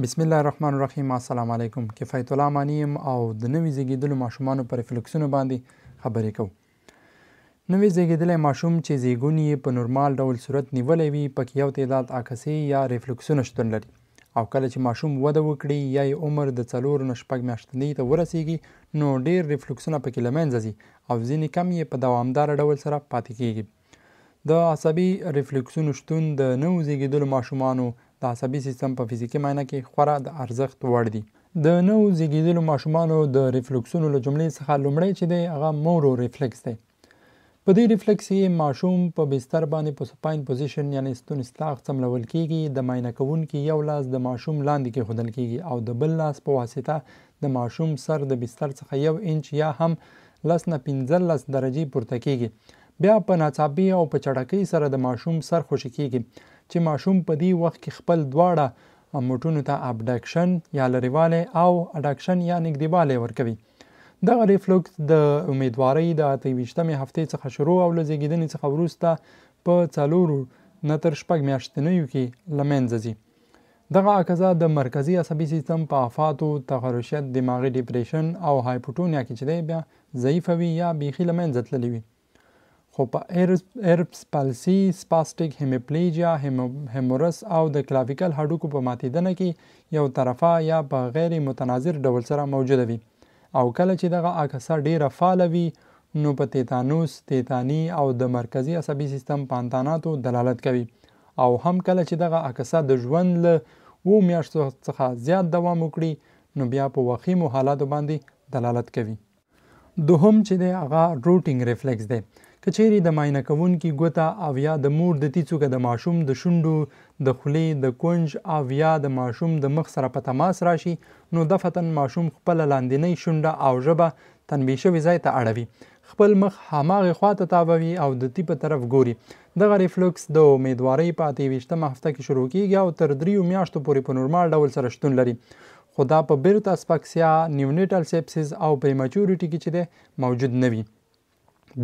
بسم الله الرحمن الرحیم. السلام علیکم. کفایت الله امانی یم او د نوي زیږیدلو ماشومانو پر ریفلکسونو باندې خبرې کوو. نوي زیږیدلی ماشوم چې زیږون یې په نورمال ډول صورت نیولی وي پکې یو تعداد عکسې یا ریفلکسونه شتون لري او کله چې ماشوم وده وکړي یا یې عمر د 4 نه 6 میاشتنۍ ته ورسیږي نو ډیر ریفلکسونه پکې له منځه ځي او ځینې کم یې په دوامداره ډول سره پاتې کیږي. د عصبي ریفلکسونو شتون د نوو زیږیدلو ماشومانو د عصبي سیستم په فزیکي معاینه کې خورا د ارزښت وړ دي. د نوو زیږیدلو ماشومانو د ریفلکسونو له جملې څخه لومړی چې دی هغه مورو ریفلکس دی. په دې ریفلکس کې ماشوم په بستر باندې په سپاین پوزیشن یعنی ستون استاغ څملول کیږي. د معاینه کوونکي یو لاس د ماشوم لاندې کیښودل کیږي او د بل لاس په واسطه د ماشوم سر د بستر څخه 1 انچ یا هم 10 نه 15 درجې پورته کیږي. بیا په ناڅاپي او په چټکۍ سره د ماشوم سر خوشي کیږي چې ماشوم په دې وخت کې خپل دواړه موټونو ته ابډکشن یا لرېوالی او اډکشن یا نږدېوالی ورکوي. دغه ریفلکس د امیدوارۍ د 28مې هفتې څخه شروع او له زیږیدنې څخه وروسته په 4 نه تر 6 میاشتنیو کې له منځه ځي. دغه عکسه د مرکزي عصبي سیستم په آفاتو، تخرشیت، دماغي ډیپریشن او هایپوټونیا کې چې دی بیا ضعیفه وي یا بیخي له منځه تللې وي. خو په اربس پالسي، سپاستیک هیمیپلیجیا، هیمورس او د کلاویکل هډوکو په ماتیدنه کې یو طرفه یا په غیر متناظر ډول سره موجوده وي او کله چې دغه عکسه ډیره فعاله وي نو په تیتانوس، تیتانی او د مرکزي عصبي سیستم په انتاناتو دلالت کوي او هم کله چې دغه عکسه د ژوند له 7 میاشتو څخه زیات دوام وکړي نو بیا په وخیمو حالاتو باندې دلالت کوي. دوهم چې دی هغه روټینګ ریفلکس دی. که چیرې د معاینه کوونکي ګوته او یا د مور د تیڅوکه د ماشوم د شونډو، د خولې د کونج او یا د ماشوم د مخ سره په تماس راشي نو دفعتاً ماشوم خپله لاندنۍ شونډه او ژبه تنبیه شوي ځای ته اړوي، خپل مخ هماغې خواته تاووي او د تی په طرف ګوري. دغه ریفلکس د امیدوارۍ په 28مه هفته کې شروع کیږي او تر 3 میاشتو پورې په نورمال ډول سره شتون لري، خو دا په بیرت اسپکسیا، نیونیټل سیپسیس او پریمچورټي کې چې دی موجود نه وي.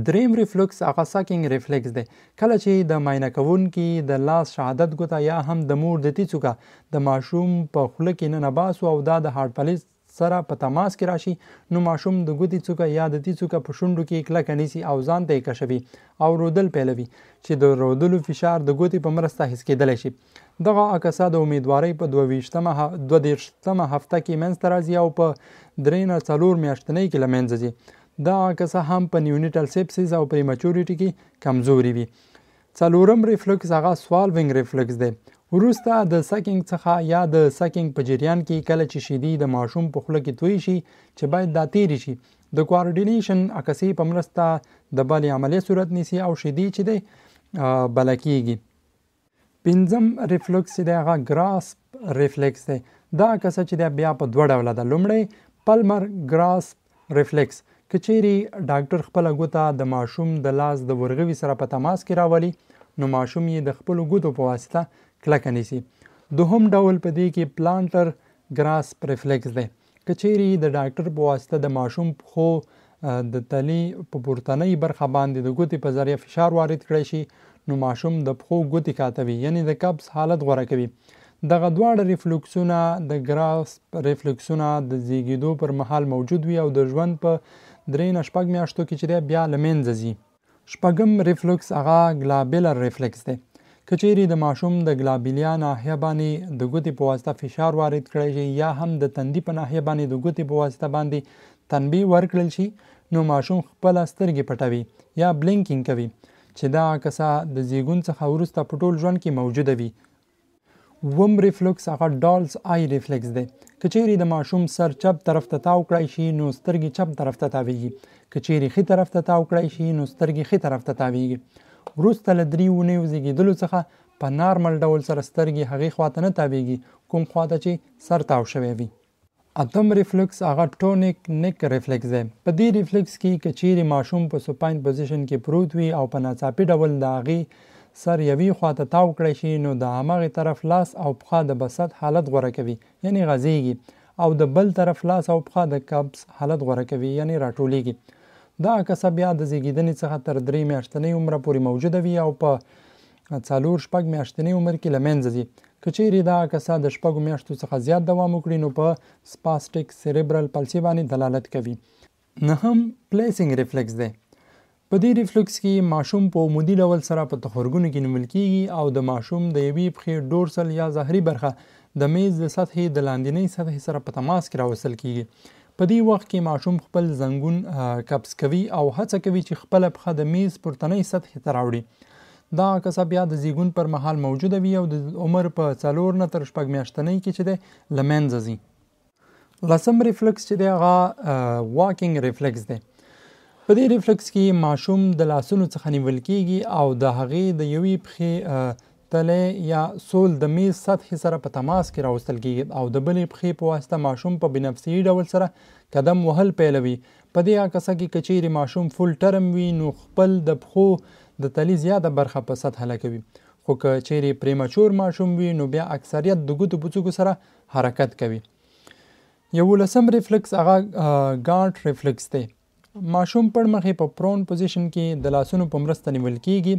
دریم ریفلکس هغه ساکینګ ریفلکس دی. کله چې د معاینه کوونکي د لاس شهادت ګوته یا هم د مور د تیڅوکه د ماشوم په خوله کې ننباسو او دا د هارت پلیس سره په تماس کې راشي نو ماشوم د ګوتې څوکه یا د تیڅوکه په شونډو کې کلکه نیسي او ځان ته یې کشوي او رودل پیلوي چې د رودلو فشار د ګوتې په مرسته حس کېدلی شي. دغه عکسه د امیدوارۍ په 22مه هفته کې منځته راځي او په 3 نه 4 میاشتنۍ کې له منځه ځي. دا عکسه هم په نیونیټل سیپسیس او پریمچورټي کې کمزوري وي. څلورم ریفلکس هغه سوالوینګ ریفلکس دی. وروسته د سکینګ څخه یا د سکینګ په جریان کې کله چې شیدې د ماشوم په خوله کې توی شي چې باید دا تیری شي د کوارډینیشن عکسې په مرسته د بلې عملیه صورت نیسي او شیدې چې دی بله کیږي. پنځم ریفلکس چې دی هغه ګراسپ ریفلکس دی. دا عکسه چې دی بیا په 2 ډوله ده. لومړی پلمر ګراسپ ریفلکس. که چیرې ډاکټر خپله ګوته د ماشوم د لاس د ورغوي سره په تماس کې راولي نو ماشوم یې د خپلو ګوتو په واسطه کلکه نیسي. دوهم ډول په دې کې پلانټر ګراسپ ریفلکس دی. که چیرې د ډاکټر په واسطه د ماشوم پښو د تلي په پورتنۍ برخه باندې د ګوتې په ذریعه فشار وارد کړی شي نو ماشوم د پښو ګوتې کاتوي یعنی د قبض حالت غوره کوي. دغه دواړه ریفلکسونه د ګراسپ ریفلکسونه د زیږیدو پر مهال موجود وي او د ژوند په 3 نه 6 میاشتو کې چې دی بیا له منځه ځي. شپږم ریفلکس هغه ګلابیلر ریفلکس دی. که چیرې د ماشوم د ګلابیلیا ناحیه باندې د ګوتې په واسطه فشار وارد کړی شي یا هم د تندي په ناحیه باندې د ګوتې په واسطه باندې تنبیه ورکړل شي نو ماشوم خپله سترګې پټوي یا بلینکینګ کوي چې دا عکسه د زیږون څخه وروسته په ټول ژوند کې موجوده وي. اووم ریفلکس هغه ډالز آی ریفلکس دی. که چیرې د ماشوم سر چپ طرف ته تاو کړی شي نو سترګې چپ طرف ته تاویږي. که چیرې ښي طرف ته تاو کړی شي نو سترګې ښي طرف ته تاویږي. وروسته له 3 اونیو زیږیدلو څخه په نارمل ډول سره سترګې هغې خواته نه تاویږي کوم خواته چې سر تاو شوی وي. اتم ریفلکس هغه ټونیک نیک ریفلکس دی. په دې ریفلکس کې که چیرې ماشوم په سپاین پوزیشن کې پروت وي او په ناڅاپي ډول د هغې سر یوې خواته تاو کړی شي نو د هماغې طرف لاس او پښه د بسط حالت غوره کوي یعنی غځیږي او د بل طرف لاس او پښه د قبض حالت غوره کوي یعنی راټولیږي. دا عکسه بیا د زیږیدنې څخه تر 3 میاشتنۍ عمره پورې موجوده وي او په 4-6 میاشتنۍ عمر کې له منځه ځي. که چیرې دا عکسه د 6 میاشتو څخه زیات دوام وکړي نو په سپاسټیک سیریبرل پلسي باندې دلالت کوي. نهم پلیسینګ ریفلکس دی. په دې ریفلکس کې ماشوم په عمودي ډول سره په تخرګونو کې نیول کېږي او د ماشوم د یوې پښې ډورسل یا ظهري برخه د میز د سطحې د لاندنۍ سطحې سره په تماس کې راوستل کېږي. په دې وخت کې ماشوم خپل زنګون کبس کوي او هڅه کوي چې خپله پښه د میز پورتنۍ سطحې ته راوړي. دا عکسه بیا د زیږون پر مهال موجوده وي او د عمر په 4 نه تر 6 میاشتنۍ کې چې دی له منځه ځي. لسم ریفلکس چې دی هغه واکینګ ریفلکس دی. په دې ریفلکس کې ماشوم د لاسونو څخه نیول کېږي او د هغې د یوې پښې تلی یا سول د میز سطحې سره په تماس کې راوستل کېږي او د بلې پښې په واسطه ماشوم په بنفسي ډول سره قدم وهل پیلوي. په دې عکسه کې که چیرې ماشوم فول ټرم وي نو خپل د پښو د تلي زیاته برخه په سطحه لګوي، خو که چیرې پریمچور ماشوم وي نو بیا اکثریت د ګوتو په څوکو سره حرکت کوي. 11 ریفلکس هغه ګارډ ریفلکس دی. ماشوم پړ مخې په پرون پوزیشن کې د لاسونو په مرسته نیول کېږي.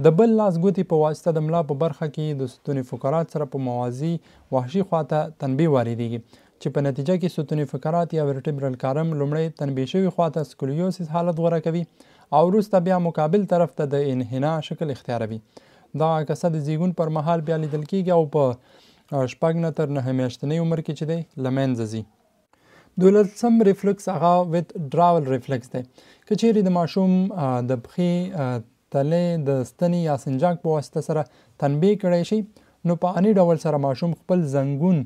د بل لاس ګوتې په واسطه د ملا په برخه کې د ستون فقرات سره په موازي وحشي خواته تنبیه واردېږي چې په نتیجه کې ستون فقرات یا ورټبرل کارم لومړی تنبیه شوي خواته سکولیوسیس حالت غوره کوي او وروسته بیا مقابل طرف ته د انحنا شکل اختیاروي. دا عکسه د زیږون پر مهال بیا لیدل کېږي او په 6 نه تر 9 میاشتنۍ عمر کې چې دی له منځه ځي. 12 ریفلکس هغه ویتډراول ریفلکس دی. که چیرې د ماشوم د پښې تلی د ستنې یا سنجاق په واسطه سره تنبیه کړی شي نو په اني ډول سره ماشوم خپل زنګون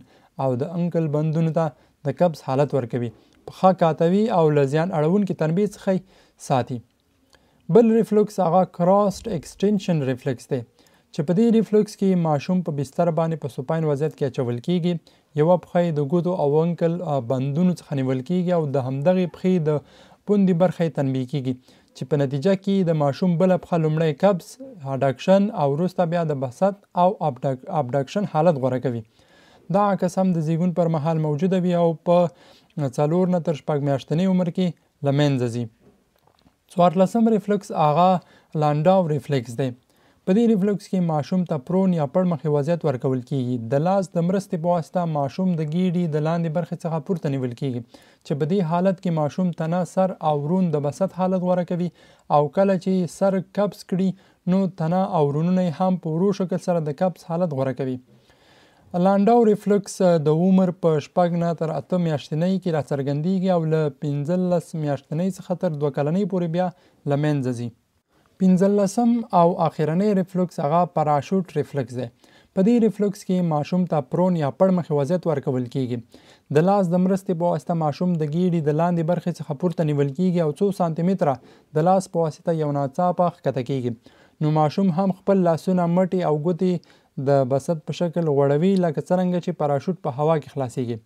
او د انکل بندونو ته د قبض حالت ورکوي، پښه کاتوي او له زیان اړونکې تنبیه څخه ساتي. بل ریفلکس هغه کراسډ ایکسټنشن ریفلکس دی چې په دې ریفلکس کې ماشوم په بستر باندې په سوپاین وضعیت کې اچول کېږي. یوه پښه د ګوتو او انکل بندونو څخه نیول کېږي او د همدغې پښې د پوندې برخه یې تنبیه کېږي چې په نتیجه کې د ماشوم بله پښه لومړی قبض، اډکشن او وروسته بیا د بسط او ابډکشن حالت غوره کوي. دا عکس هم د زیږون پر مهال موجوده وي او په 4 نه تر 6 میاشتنۍ عمر کې له منځه ځي. 14 ریفلکس هغه لانډاو ریفلکس دی. په دې ریفلکس کې ماشوم ته پرون یا پړ مخې وضعیت ورکول کېږي. د لاس د مرستې په واسطه ماشوم د ګیډې د لاندې برخې څخه پورته نیول کېږي چې په دې حالت کې ماشوم تنه، سر او رون د بسط حالت غوره کوي او کله چې سر قبض کړي نو تنه او رونونه هم په ورو شکل سره د قبض حالت غوره کوي. لانډاو ریفلکس د عمر په 6 نه تر 8 میاشتنۍ کې راڅرګندېږي او له 15 میاشتنۍ څخه تر 2 کلنۍ پورې بیا له منځه ځي. 15 او اخرنی ریفلکس هغه پاراشوټ ریفلکس دی. په دې ریفلکس کې ماشوم ته پرون یا پړ مخې وضعیت ورکول کېږي. د لاس د مرستې په واسطه ماشوم د ګیډې د لاندې برخې څخه پورته نیول کېږي او 2 سانتي متره د لاس په واسطه یو ناڅاپه ښکته کېږي. نو ماشوم هم خپل لاسونه، مټې او ګوتې د بسط په شکل غوړوي لکه څرنګه چې پاراشوټ په هوا کې خلاصیږي.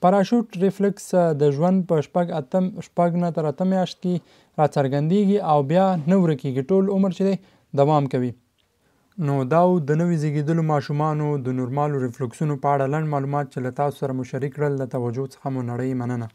پاراشوټ ریفلکس د ژوند په 6 نه تر 8 میاشت کې راڅرګندېږي او بیا نه ورکېږي، ټول عمر چې دی دوام کوي. نو دا د نوي زیږېدلو ماشومانو د نورمالو ریفلکسونو په اړه لنډ معلومات چې له تاسو سره مو شریک کړل. د توجه څخه مو نړۍ مننه.